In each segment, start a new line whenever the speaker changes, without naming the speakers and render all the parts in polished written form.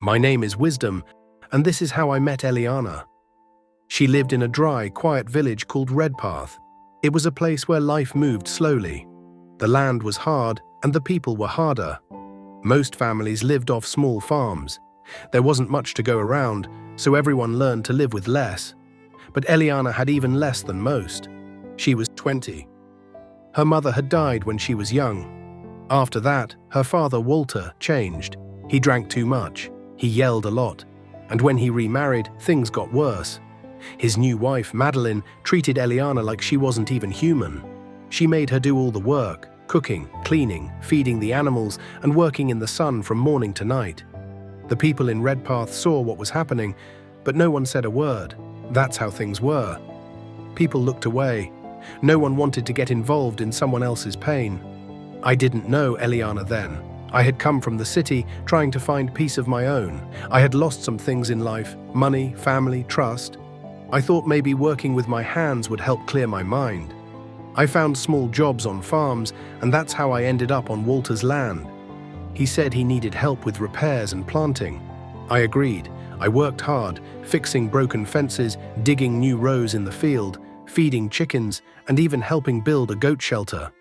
My name is Wisdom, and this is how I met Eliana. She lived in a dry, quiet village called Redpath. It was a place where life moved slowly. The land was hard, and the people were harder. Most families lived off small farms. There wasn't much to go around, so everyone learned to live with less. But Eliana had even less than most. She was 20. Her mother had died when she was young. After that, her father, Walter, changed. He drank too much. He yelled a lot. And when he remarried, things got worse. His new wife, Madeline, treated Eliana like she wasn't even human. She made her do all the work, cooking, cleaning, feeding the animals, and working in the sun from morning to night. The people in Redpath saw what was happening, but no one said a word. That's how things were. People looked away. No one wanted to get involved in someone else's pain. I didn't know Eliana then. I had come from the city trying to find peace of my own. I had lost some things in life: money, family, trust. I thought maybe working with my hands would help clear my mind. I found small jobs on farms, and that's how I ended up on Walter's land. He said he needed help with repairs and planting. I agreed. I worked hard, fixing broken fences, digging new rows in the field, feeding chickens, and even helping build a goat shelter.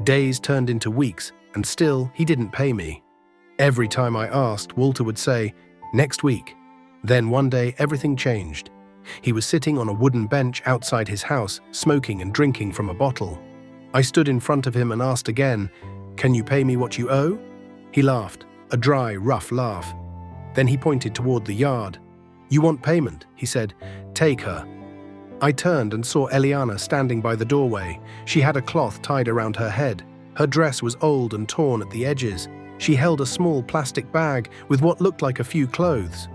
Days turned into weeks, and still he didn't pay me. Every time I asked, Walter would say, "Next week." Then one day everything changed. He was sitting on a wooden bench outside his house, smoking and drinking from a bottle. I stood in front of him and asked again, "Can you pay me what you owe?" He laughed, a dry, rough laugh. Then he pointed toward the yard. "You want payment?" he said. "Take her." I turned and saw Eliana standing by the doorway. She had a cloth tied around her head. Her dress was old and torn at the edges. She held a small plastic bag with what looked like a few clothes.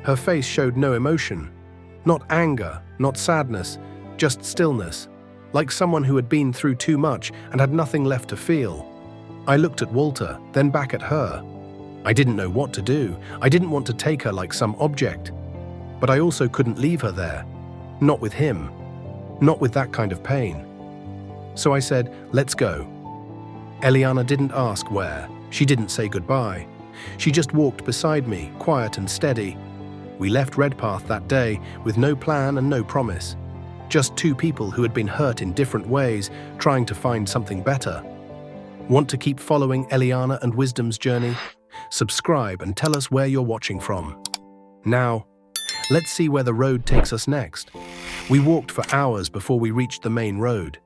Her face showed no emotion. Not anger, not sadness, just stillness, like someone who had been through too much and had nothing left to feel. I looked at Walter, then back at her. I didn't know what to do. I didn't want to take her like some object. But I also couldn't leave her there. Not with him. Not with that kind of pain. So I said, "Let's go." Eliana didn't ask where. She didn't say goodbye. She just walked beside me, quiet and steady. We left Redpath that day with no plan and no promise. Just two people who had been hurt in different ways, trying to find something better. Want to keep following Eliana and Wisdom's journey? Subscribe and tell us where you're watching from. Now, let's see where the road takes us next. We walked for hours before we reached the main road.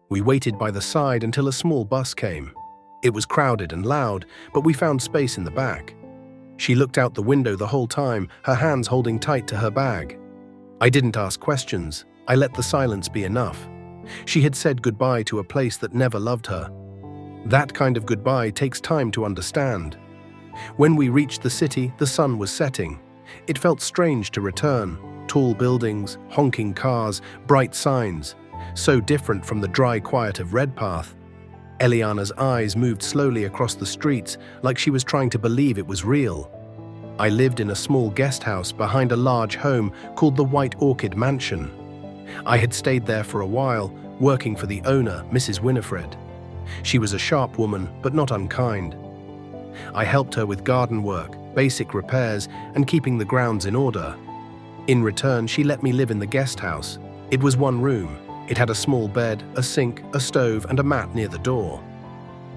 We waited by the side until a small bus came. It was crowded and loud, but we found space in the back. She looked out the window the whole time, her hands holding tight to her bag. I didn't ask questions. I let the silence be enough. She had said goodbye to a place that never loved her. That kind of goodbye takes time to understand. When we reached the city, the sun was setting. It felt strange to return. Tall buildings, honking cars, bright signs. So different from the dry quiet of Redpath. Eliana's eyes moved slowly across the streets, like she was trying to believe it was real. I lived in a small guest house behind a large home called the White Orchid Mansion. I had stayed there for a while, working for the owner, Mrs. Winifred. She was a sharp woman, but not unkind. I helped her with garden work, basic repairs, and keeping the grounds in order. In return, she let me live in the guest house. It was one room. It had a small bed, a sink, a stove, and a mat near the door.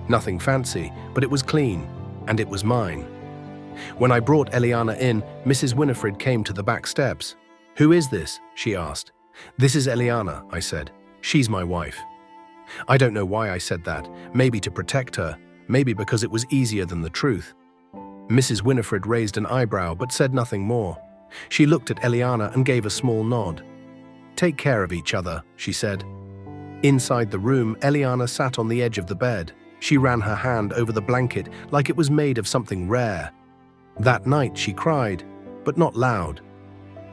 Nothing fancy, but it was clean, and it was mine. When I brought Eliana in, Mrs. Winifred came to the back steps. "Who is this?" she asked. "This is Eliana," I said. "She's my wife." I don't know why I said that, maybe to protect her, maybe because it was easier than the truth. Mrs. Winifred raised an eyebrow but said nothing more. She looked at Eliana and gave a small nod. "Take care of each other," she said. Inside the room, Eliana sat on the edge of the bed. She ran her hand over the blanket like it was made of something rare. That night she cried, but not loud.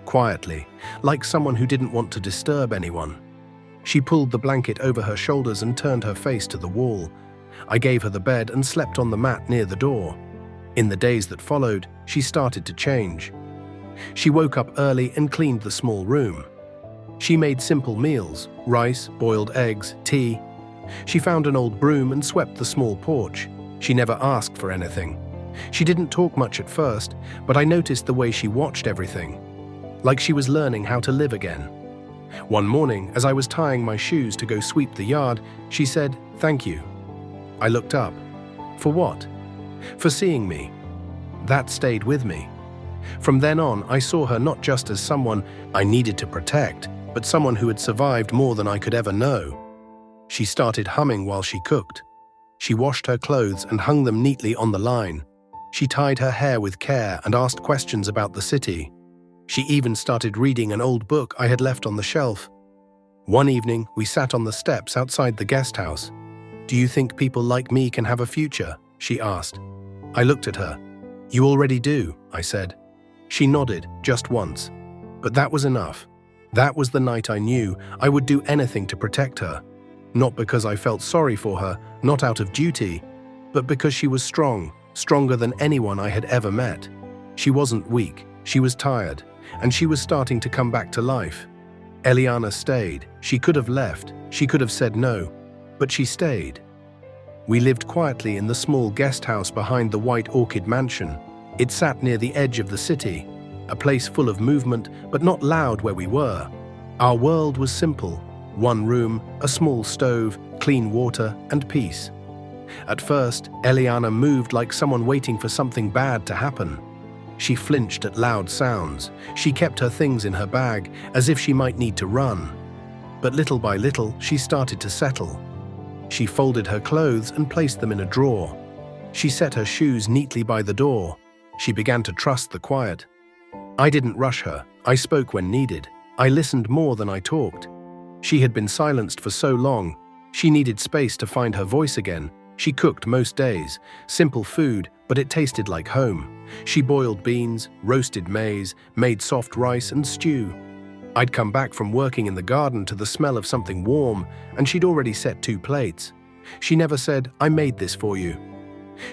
Quietly, like someone who didn't want to disturb anyone. She pulled the blanket over her shoulders and turned her face to the wall. I gave her the bed and slept on the mat near the door. In the days that followed, she started to change. She woke up early and cleaned the small room. She made simple meals: rice, boiled eggs, tea. She found an old broom and swept the small porch. She never asked for anything. She didn't talk much at first, but I noticed the way she watched everything, like she was learning how to live again. One morning, as I was tying my shoes to go sweep the yard, she said, "Thank you." I looked up. For what? For seeing me. That stayed with me. From then on, I saw her not just as someone I needed to protect, but someone who had survived more than I could ever know. She started humming while she cooked. She washed her clothes and hung them neatly on the line. She tied her hair with care and asked questions about the city. She even started reading an old book I had left on the shelf. One evening, we sat on the steps outside the guest house. "Do you think people like me can have a future?" she asked. I looked at her. "You already do," I said. She nodded, just once. But that was enough. That was the night I knew I would do anything to protect her. Not because I felt sorry for her, not out of duty, but because she was strong, stronger than anyone I had ever met. She wasn't weak, she was tired, and she was starting to come back to life. Eliana stayed. She could have left, she could have said no, but she stayed. We lived quietly in the small guest house behind the White Orchid Mansion. It sat near the edge of the city, a place full of movement, but not loud where we were. Our world was simple: one room, a small stove, clean water, and peace. At first, Eliana moved like someone waiting for something bad to happen. She flinched at loud sounds. She kept her things in her bag, as if she might need to run. But little by little, she started to settle. She folded her clothes and placed them in a drawer. She set her shoes neatly by the door. She began to trust the quiet. I didn't rush her. I spoke when needed. I listened more than I talked. She had been silenced for so long. She needed space to find her voice again. She cooked most days, simple food, but it tasted like home. She boiled beans, roasted maize, made soft rice and stew. I'd come back from working in the garden to the smell of something warm, and she'd already set 2 plates. She never said, "I made this for you."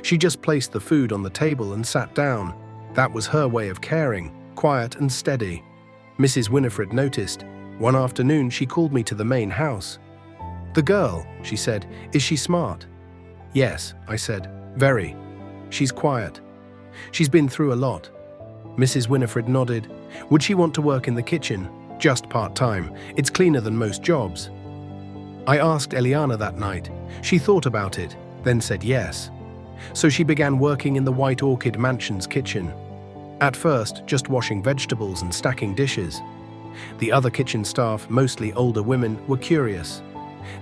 She just placed the food on the table and sat down. That was her way of caring, quiet and steady. Mrs. Winifred noticed. One afternoon, she called me to the main house. "The girl," she said, "is she smart?" "Yes," I said, "very. She's quiet. She's been through a lot." Mrs. Winifred nodded. "Would she want to work in the kitchen?" "Just part-time. It's cleaner than most jobs." I asked Eliana that night. She thought about it, then said yes. So she began working in the White Orchid Mansion's kitchen. At first, just washing vegetables and stacking dishes. The other kitchen staff, mostly older women, were curious.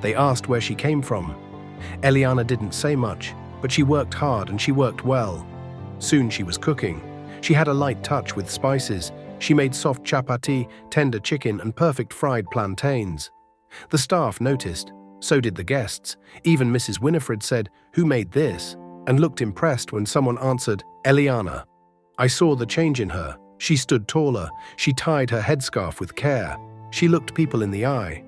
They asked where she came from. Eliana didn't say much, but she worked hard and she worked well. Soon she was cooking. She had a light touch with spices. She made soft chapati, tender chicken, and perfect fried plantains. The staff noticed. So did the guests. Even Mrs. Winifred said, "Who made this?" and looked impressed when someone answered, "Eliana." I saw the change in her. She stood taller. She tied her headscarf with care. She looked people in the eye.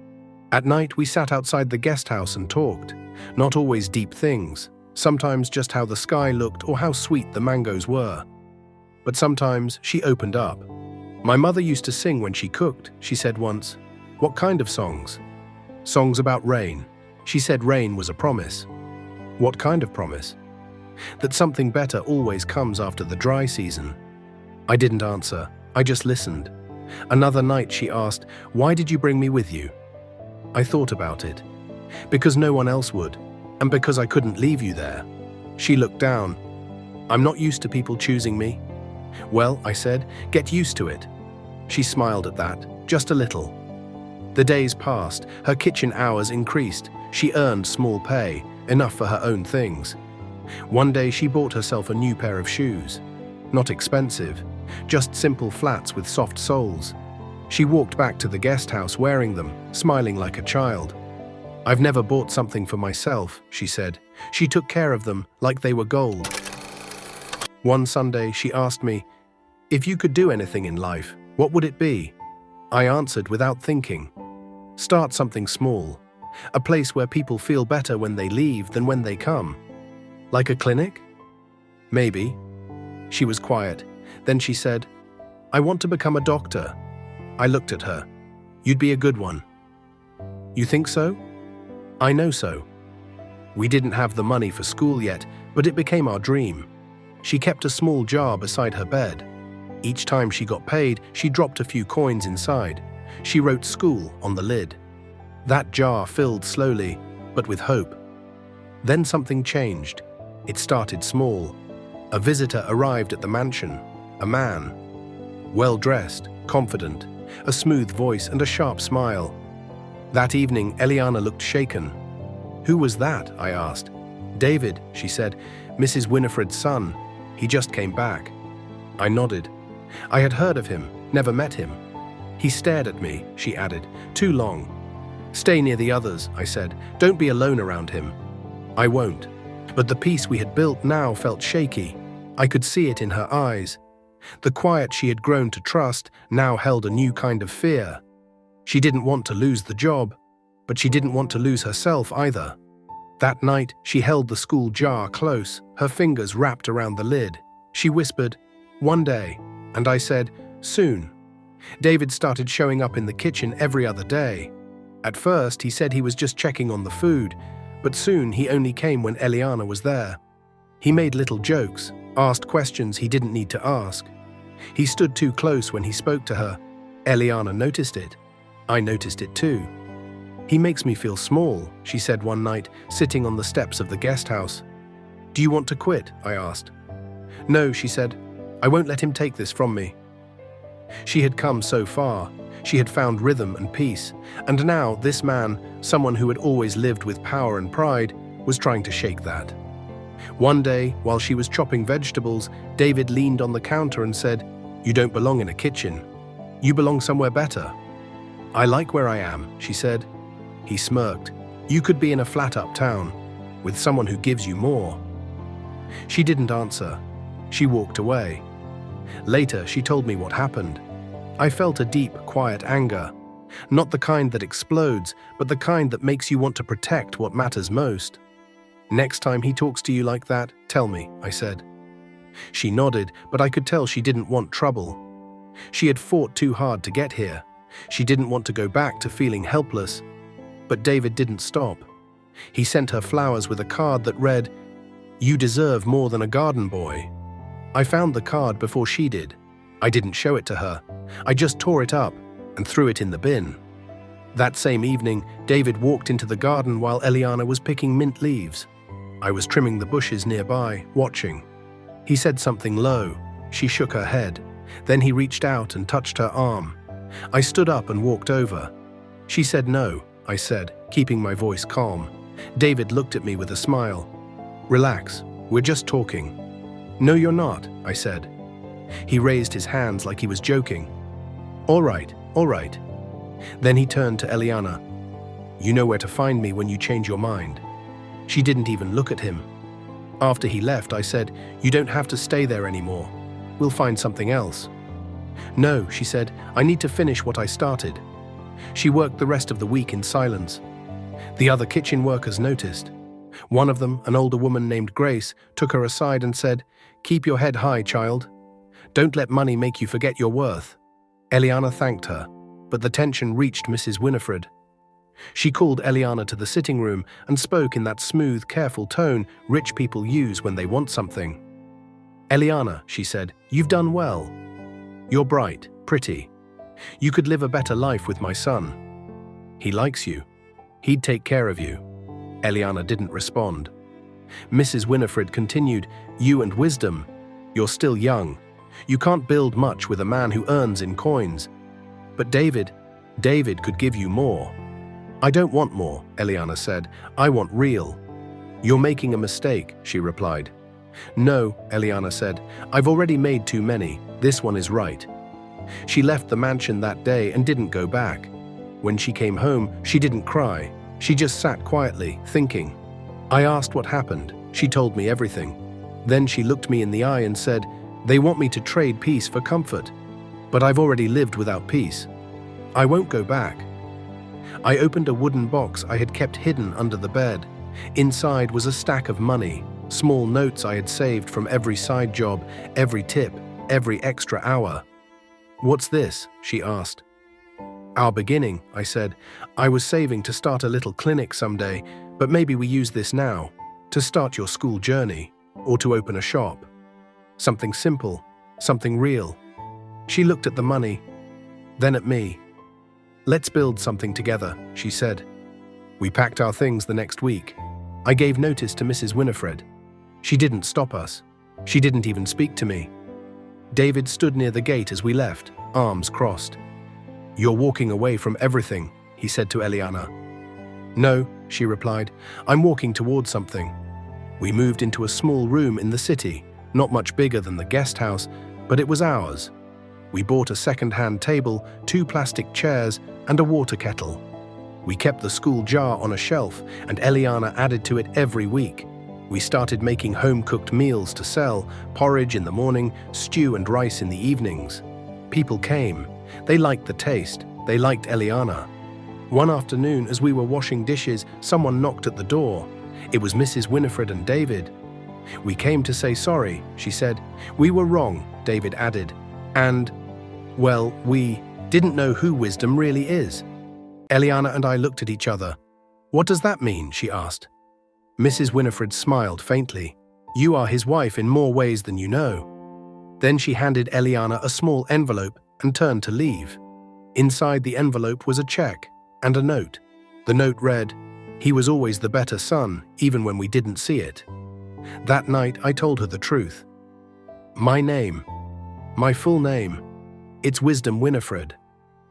At night, we sat outside the guest house and talked. Not always deep things. Sometimes just how the sky looked or how sweet the mangoes were. But sometimes she opened up. "My mother used to sing when she cooked," she said once. "What kind of songs?" "Songs about rain." She said rain was a promise. "What kind of promise?" "That something better always comes after the dry season." I didn't answer. I just listened. Another night she asked, "Why did you bring me with you?" I thought about it. "Because no one else would, and because I couldn't leave you there." She looked down. "I'm not used to people choosing me." "Well," I said, "get used to it." She smiled at that, just a little. The days passed. Her kitchen hours increased. She earned small pay, enough for her own things. One day she bought herself a new pair of shoes. Not expensive, just simple flats with soft soles. She walked back to the guest house wearing them, smiling like a child. "I've never bought something for myself," she said. She took care of them like they were gold. One Sunday she asked me, "If you could do anything in life, what would it be?" I answered without thinking. "Start something small. A place where people feel better when they leave than when they come." "Like a clinic?" "Maybe." She was quiet. Then she said, "I want to become a doctor." I looked at her. "You'd be a good one." "You think so?" "I know so." We didn't have the money for school yet, but it became our dream. She kept a small jar beside her bed. Each time she got paid, she dropped a few coins inside. She wrote "school" on the lid. That jar filled slowly, but with hope. Then something changed. It started small. A visitor arrived at the mansion. A man. Well-dressed, confident, a smooth voice and a sharp smile. That evening, Eliana looked shaken. "Who was that?" I asked. "David," she said, "Mrs. Winifred's son. He just came back." I nodded. I had heard of him, never met him. "He stared at me," she added, "too long." "Stay near the others," I said. "Don't be alone around him." "I won't." But the peace we had built now felt shaky. I could see it in her eyes. The quiet she had grown to trust now held a new kind of fear. She didn't want to lose the job, but she didn't want to lose herself either. That night, she held the school jar close, her fingers wrapped around the lid. She whispered, "One day," and I said, "Soon." David started showing up in the kitchen every other day. At first, he said he was just checking on the food, but soon he only came when Eliana was there. He made little jokes, asked questions he didn't need to ask. He stood too close when he spoke to her. Eliana noticed it. I noticed it too. "He makes me feel small," she said one night, sitting on the steps of the guest house. "Do you want to quit?" I asked. "No," she said. "I won't let him take this from me." She had come so far. She had found rhythm and peace, and now this man, someone who had always lived with power and pride, was trying to shake that. One day, while she was chopping vegetables, David leaned on the counter and said, "You don't belong in a kitchen. You belong somewhere better." "I like where I am," she said. He smirked. "You could be in a flat uptown, with someone who gives you more." She didn't answer. She walked away. Later, she told me what happened. I felt a deep, quiet anger. Not the kind that explodes, but the kind that makes you want to protect what matters most. "Next time he talks to you like that, tell me," I said. She nodded, but I could tell she didn't want trouble. She had fought too hard to get here. She didn't want to go back to feeling helpless. But David didn't stop. He sent her flowers with a card that read, "You deserve more than a garden boy." I found the card before she did. I didn't show it to her. I just tore it up and threw it in the bin. That same evening, David walked into the garden while Eliana was picking mint leaves. I was trimming the bushes nearby, watching. He said something low. She shook her head. Then he reached out and touched her arm. I stood up and walked over. She said no, I said, keeping my voice calm. David looked at me with a smile. "Relax, we're just talking." "No, you're not," I said. He raised his hands like he was joking. All right. Then he turned to Eliana. "You know where to find me when you change your mind." She didn't even look at him. After he left, I said, "You don't have to stay there anymore. We'll find something else." "No," she said, "I need to finish what I started." She worked the rest of the week in silence. The other kitchen workers noticed. One of them, an older woman named Grace, took her aside and said, "Keep your head high, child. Don't let money make you forget your worth." Eliana thanked her, but the tension reached Mrs. Winifred. She called Eliana to the sitting room and spoke in that smooth, careful tone rich people use when they want something. "Eliana," she said, "you've done well. You're bright, pretty. You could live a better life with my son. He likes you. He'd take care of you." Eliana didn't respond. Mrs. Winifred continued, "You and wisdom. You're still young. You can't build much with a man who earns in coins. But David could give you more." "I don't want more," Eliana said. "I want real." "You're making a mistake," she replied. "No," Eliana said. "I've already made too many. This one is right." She left the mansion that day and didn't go back. When she came home, she didn't cry. She just sat quietly, thinking. I asked what happened. She told me everything. Then she looked me in the eye and said, "They want me to trade peace for comfort. But I've already lived without peace. I won't go back." I opened a wooden box I had kept hidden under the bed. Inside was a stack of money, small notes I had saved from every side job, every tip, every extra hour. "What's this?" she asked. "Our beginning," I said. "I was saving to start a little clinic someday, but maybe we use this now, to start your school journey, or to open a shop." Something simple, something real. She looked at the money, then at me. "Let's build something together," she said. We packed our things the next week. I gave notice to Mrs. Winifred. She didn't stop us. She didn't even speak to me. David stood near the gate as we left, arms crossed. "You're walking away from everything," he said to Eliana. "No," she replied. "I'm walking towards something." We moved into a small room in the city, not much bigger than the guest house, but it was ours. We bought a second-hand table, 2 plastic chairs, and a water kettle. We kept the school jar on a shelf, and Eliana added to it every week. We started making home-cooked meals to sell, porridge in the morning, stew and rice in the evenings. People came. They liked the taste. They liked Eliana. One afternoon, as we were washing dishes, someone knocked at the door. It was Mrs. Winifred and David. "We came to say sorry," she said. "We were wrong," David added. "And, well, we didn't know who wisdom really is." Eliana and I looked at each other. "What does that mean?" she asked. Mrs. Winifred smiled faintly. "You are his wife in more ways than you know." Then she handed Eliana a small envelope and turned to leave. Inside the envelope was a check and a note. The note read, "He was always the better son, even when we didn't see it." That night I told her the truth. My name, my full name, it's Wisdom Winifred.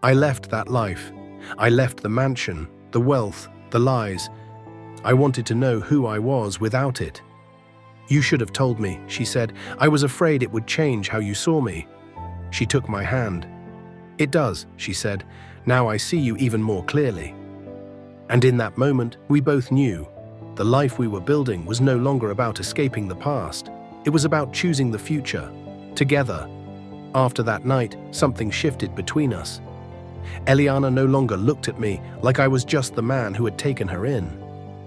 I left that life. I left the mansion, the wealth, the lies. I wanted to know who I was without it. "You should have told me," she said. "I was afraid it would change how you saw me." She took my hand. "It does," she said. "Now I see you even more clearly." And in that moment, we both knew. The life we were building was no longer about escaping the past. It was about choosing the future, together. After that night, something shifted between us. Eliana no longer looked at me like I was just the man who had taken her in.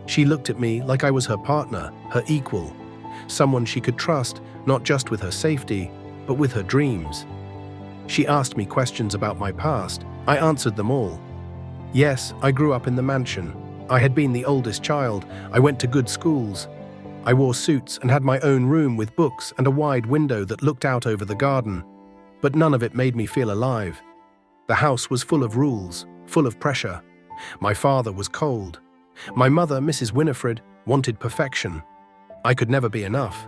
She looked at me like I was her partner, her equal, someone she could trust, not just with her safety, but with her dreams. She asked me questions about my past. I answered them all. Yes, I grew up in the mansion. I had been the oldest child. I went to good schools. I wore suits and had my own room with books and a wide window that looked out over the garden. But none of it made me feel alive. The house was full of rules, full of pressure. My father was cold. My mother, Mrs. Winifred, wanted perfection. I could never be enough.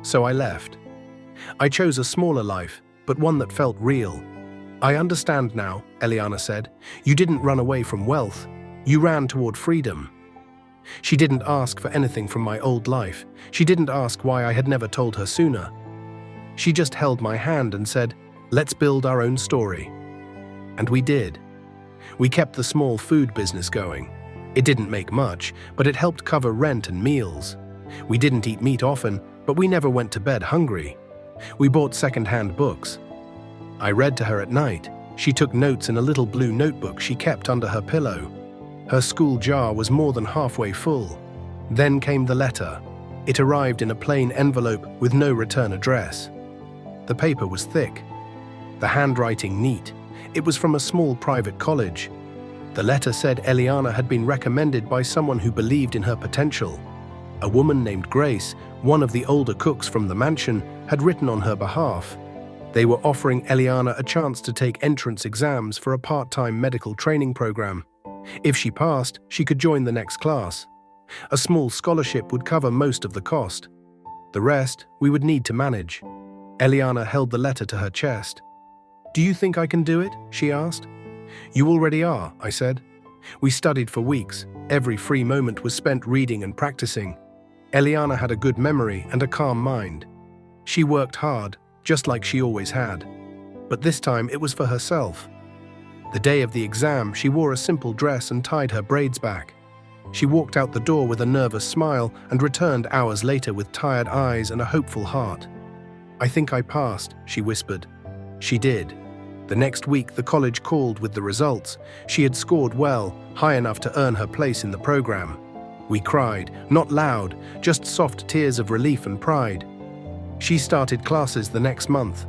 So I left. I chose a smaller life, but one that felt real. "I understand now," Eliana said. "You didn't run away from wealth. You ran toward freedom." She didn't ask for anything from my old life. She didn't ask why I had never told her sooner. She just held my hand and said, "Let's build our own story." And we did. We kept the small food business going. It didn't make much, but it helped cover rent and meals. We didn't eat meat often, but we never went to bed hungry. We bought second-hand books. I read to her at night. She took notes in a little blue notebook she kept under her pillow. Her school jar was more than halfway full. Then came the letter. It arrived in a plain envelope with no return address. The paper was thick, the handwriting neat. It was from a small private college. The letter said Eliana had been recommended by someone who believed in her potential. A woman named Grace, one of the older cooks from the mansion, had written on her behalf. They were offering Eliana a chance to take entrance exams for a part-time medical training program. If she passed, she could join the next class. A small scholarship would cover most of the cost. The rest, we would need to manage. Eliana held the letter to her chest. "Do you think I can do it?" she asked. "You already are," I said. We studied for weeks. Every free moment was spent reading and practicing. Eliana had a good memory and a calm mind. She worked hard, just like she always had. But this time it was for herself. The day of the exam, she wore a simple dress and tied her braids back. She walked out the door with a nervous smile and returned hours later with tired eyes and a hopeful heart. "I think I passed," she whispered. She did. The next week, the college called with the results. She had scored well, high enough to earn her place in the program. We cried, not loud, just soft tears of relief and pride. She started classes the next month.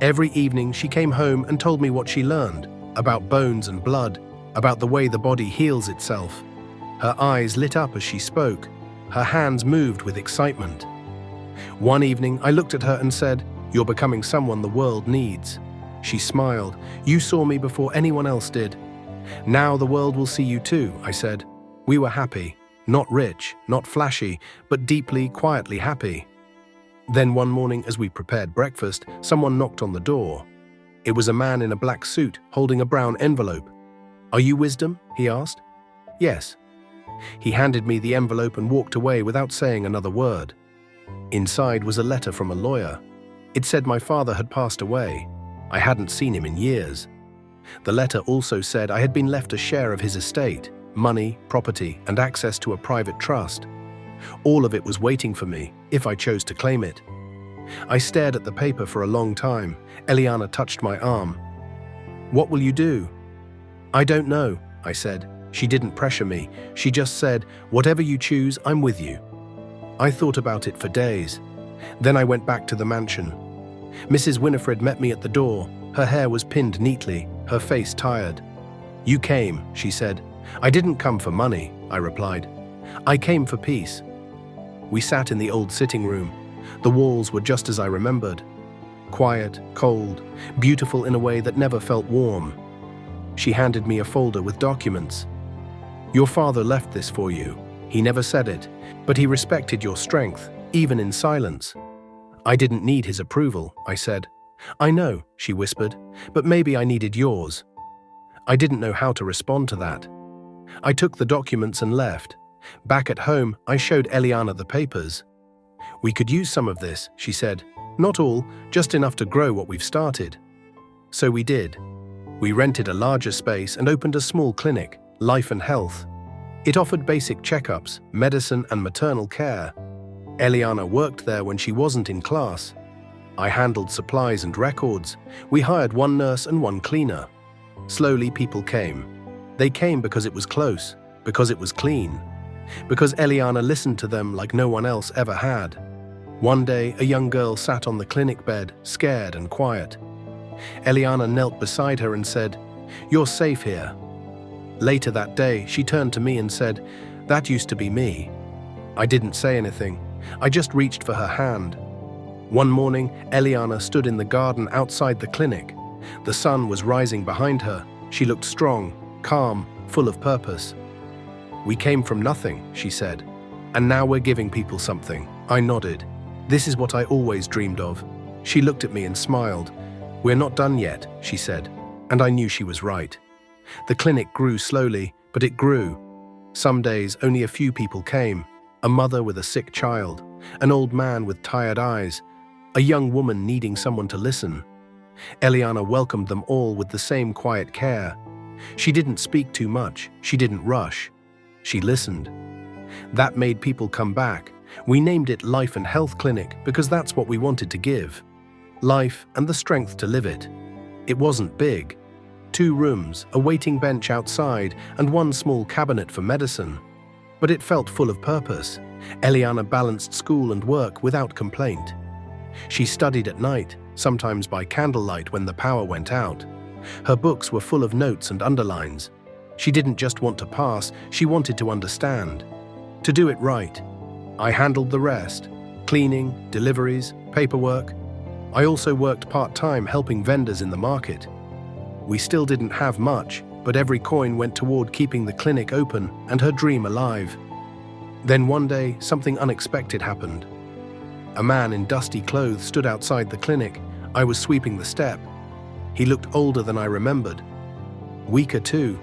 Every evening, she came home and told me what she learned, about bones and blood, about the way the body heals itself. Her eyes lit up as she spoke. Her hands moved with excitement. One evening, I looked at her and said, "You're becoming someone the world needs." She smiled. "You saw me before anyone else did. Now the world will see you too," I said. We were happy. Not rich, not flashy, but deeply, quietly happy. Then one morning, as we prepared breakfast, someone knocked on the door. It was a man in a black suit, holding a brown envelope. "Are you Wisdom?" he asked. "Yes." He handed me the envelope and walked away without saying another word. Inside was a letter from a lawyer. It said my father had passed away. I hadn't seen him in years. The letter also said I had been left a share of his estate, money, property, and access to a private trust. All of it was waiting for me, if I chose to claim it. I stared at the paper for a long time. Eliana touched my arm. "What will you do?" "I don't know," I said. She didn't pressure me. She just said, "Whatever you choose, I'm with you." I thought about it for days. Then I went back to the mansion. Mrs. Winifred met me at the door. Her hair was pinned neatly, her face tired. "You came," she said. "I didn't come for money," I replied. "I came for peace." We sat in the old sitting room. The walls were just as I remembered. Quiet, cold, beautiful in a way that never felt warm. She handed me a folder with documents. "Your father left this for you. He never said it, but he respected your strength, even in silence." "I didn't need his approval," I said. "I know," she whispered, "but maybe I needed yours." I didn't know how to respond to that. I took the documents and left. Back at home, I showed Eliana the papers. "We could use some of this," she said. "Not all, just enough to grow what we've started." So we did. We rented a larger space and opened a small clinic, Life and Health. It offered basic checkups, medicine, and maternal care. Eliana worked there when she wasn't in class. I handled supplies and records. We hired one nurse and one cleaner. Slowly, people came. They came because it was close, because it was clean, because Eliana listened to them like no one else ever had. One day, a young girl sat on the clinic bed, scared and quiet. Eliana knelt beside her and said, "You're safe here." Later that day, she turned to me and said, "That used to be me." I didn't say anything. I just reached for her hand. One morning, Eliana stood in the garden outside the clinic. The sun was rising behind her. She looked strong, calm, full of purpose. "We came from nothing," she said, "and now we're giving people something." I nodded. "This is what I always dreamed of." She looked at me and smiled. "We're not done yet," she said, and I knew she was right. The clinic grew slowly, but it grew. Some days only a few people came. A mother with a sick child, an old man with tired eyes, a young woman needing someone to listen. Eliana welcomed them all with the same quiet care. She didn't speak too much. She didn't rush. She listened. That made people come back. We named it Life and Health Clinic because that's what we wanted to give. Life and the strength to live it. It wasn't big. 2 rooms, a waiting bench outside, and one small cabinet for medicine. But it felt full of purpose. Eliana balanced school and work without complaint. She studied at night, sometimes by candlelight when the power went out. Her books were full of notes and underlines. She didn't just want to pass, she wanted to understand. To do it right. I handled the rest. Cleaning, deliveries, paperwork. I also worked part-time helping vendors in the market. We still didn't have much, but every coin went toward keeping the clinic open and her dream alive. Then one day, something unexpected happened. A man in dusty clothes stood outside the clinic. I was sweeping the step. He looked older than I remembered. Weaker too.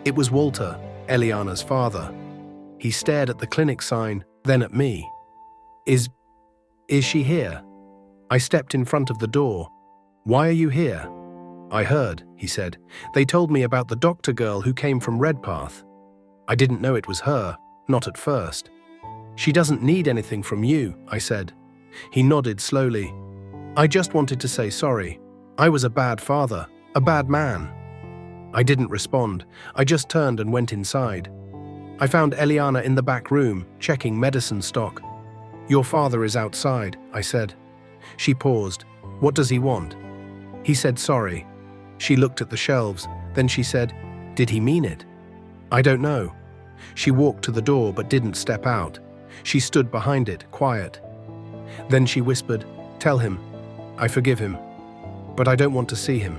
It was Walter, Eliana's father. He stared at the clinic sign, then at me. Is she here?" I stepped in front of the door. "Why are you here?" "I heard," he said. "They told me about the doctor girl who came from Redpath." I didn't know it was her, not at first. "She doesn't need anything from you," I said. He nodded slowly. "I just wanted to say sorry. I was a bad father, a bad man." I didn't respond. I just turned and went inside. I found Eliana in the back room, checking medicine stock. "Your father is outside," I said. She paused. "What does he want?" He said sorry. She looked at the shelves. Then she said, "Did he mean it?" "I don't know." She walked to the door but didn't step out. She stood behind it, quiet. Then she whispered, "Tell him. I forgive him. But I don't want to see him."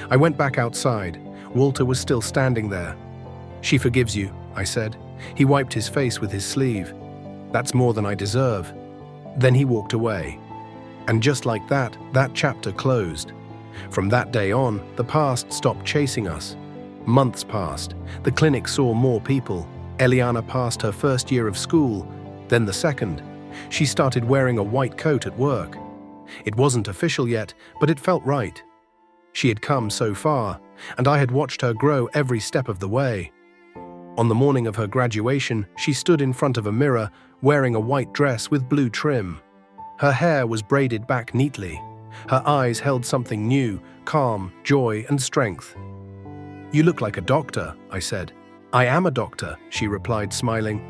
I went back outside. Walter was still standing there. "She forgives you," I said. He wiped his face with his sleeve. "That's more than I deserve." Then he walked away. And just like that, that chapter closed. From that day on, the past stopped chasing us. Months passed. The clinic saw more people. Eliana passed her first year of school, then the second. She started wearing a white coat at work. It wasn't official yet, but it felt right. She had come so far, and I had watched her grow every step of the way. On the morning of her graduation, she stood in front of a mirror, wearing a white dress with blue trim. Her hair was braided back neatly. Her eyes held something new, calm, joy, and strength. "You look like a doctor," I said. "I am a doctor," she replied, smiling.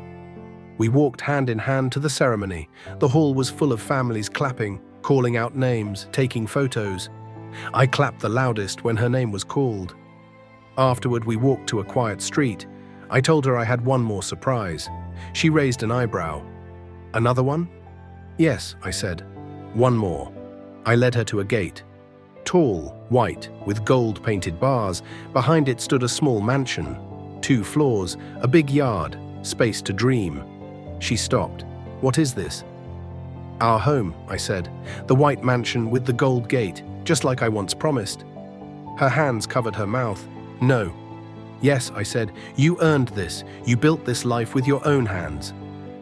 We walked hand in hand to the ceremony. The hall was full of families clapping, calling out names, taking photos. I clapped the loudest when her name was called. Afterward, we walked to a quiet street. I told her I had one more surprise. She raised an eyebrow. "Another one?" "Yes," I said. "One more." I led her to a gate. Tall, white, with gold-painted bars. Behind it stood a small mansion. 2 floors, a big yard, space to dream. She stopped. "What is this?" "Our home," I said. "The white mansion with the gold gate, just like I once promised." Her hands covered her mouth. "No." "Yes," I said. "You earned this. You built this life with your own hands."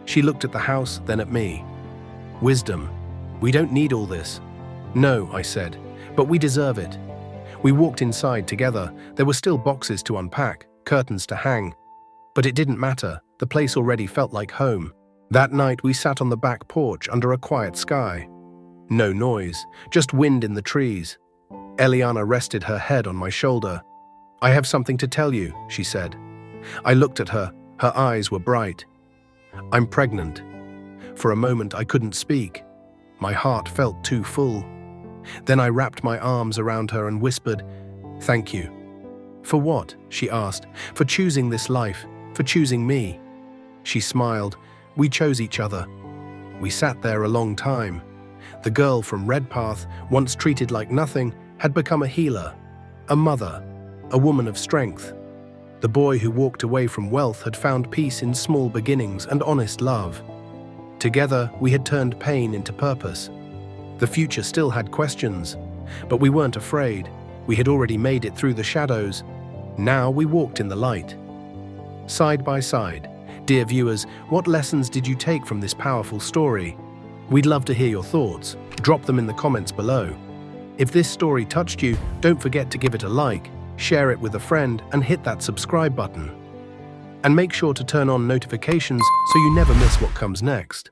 She looked at the house, then at me. "Wisdom. We don't need all this." "No," I said, "but we deserve it." We walked inside together. There were still boxes to unpack, curtains to hang. But it didn't matter. The place already felt like home. That night we sat on the back porch under a quiet sky. No noise, just wind in the trees. Eliana rested her head on my shoulder. "I have something to tell you," she said. I looked at her. Her eyes were bright. "I'm pregnant." For a moment I couldn't speak. My heart felt too full. Then I wrapped my arms around her and whispered, "Thank you." "For what?" she asked. "For choosing this life, for choosing me." She smiled. "We chose each other." We sat there a long time. The girl from Redpath, once treated like nothing, had become a healer, a mother, a woman of strength. The boy who walked away from wealth had found peace in small beginnings and honest love. Together, we had turned pain into purpose. The future still had questions, but we weren't afraid. We had already made it through the shadows. Now we walked in the light. Side by side. Dear viewers, what lessons did you take from this powerful story? We'd love to hear your thoughts. Drop them in the comments below. If this story touched you, don't forget to give it a like, share it with a friend, and hit that subscribe button. And make sure to turn on notifications so you never miss what comes next.